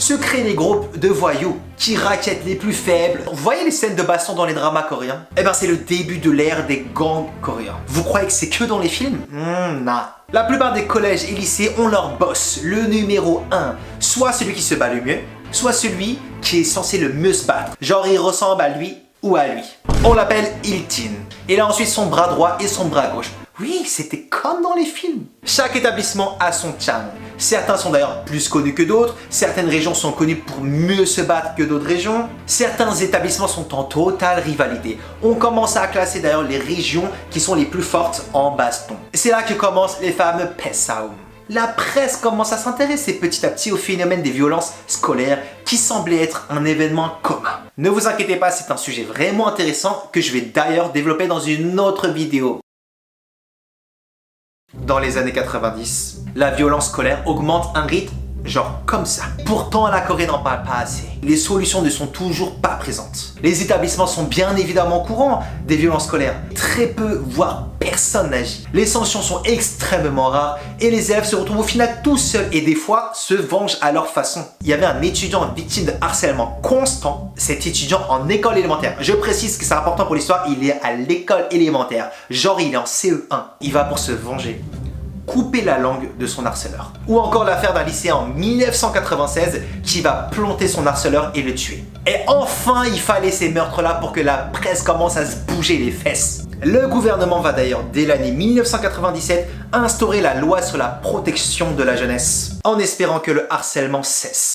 se créent des groupes de voyous qui raquettent les plus faibles. Vous voyez les scènes de baston dans les dramas coréens? Eh ben c'est le début de l'ère des gangs coréens. Vous croyez que c'est que dans les films? Non. La plupart des collèges et lycées ont leur boss, le numéro 1. Soit celui qui se bat le mieux, soit celui qui est censé le mieux se battre. Genre il ressemble à lui ou à lui. On l'appelle Il-tin. Il a ensuite son bras droit et son bras gauche. Oui, c'était comme dans les films. Chaque établissement a son chang. Certains sont d'ailleurs plus connus que d'autres. Certaines régions sont connues pour mieux se battre que d'autres régions. Certains établissements sont en totale rivalité. On commence à classer d'ailleurs les régions qui sont les plus fortes en baston. C'est là que commencent les fameux Paesaum. La presse commence à s'intéresser petit à petit au phénomène des violences scolaires qui semblait être un événement commun. Ne vous inquiétez pas, c'est un sujet vraiment intéressant que je vais d'ailleurs développer dans une autre vidéo. Dans les années 90, la violence scolaire augmente un rythme genre comme ça. Pourtant, la Corée n'en parle pas assez. Les solutions ne sont toujours pas présentes. Les établissements sont bien évidemment au courant des violences scolaires. Très peu, voire personne n'agit. Les sanctions sont extrêmement rares et les élèves se retrouvent au final tout seuls et des fois se vengent à leur façon. Il y avait un étudiant victime de harcèlement constant, cet étudiant en école élémentaire. Je précise que c'est important pour l'histoire, il est à l'école élémentaire. Genre il est en CE1. Il va pour se venger. Couper la langue de son harceleur. Ou encore l'affaire d'un lycéen en 1996 qui va planter son harceleur et le tuer. Et enfin, il fallait ces meurtres-là pour que la presse commence à se bouger les fesses. Le gouvernement va d'ailleurs, dès l'année 1997, instaurer la loi sur la protection de la jeunesse, en espérant que le harcèlement cesse.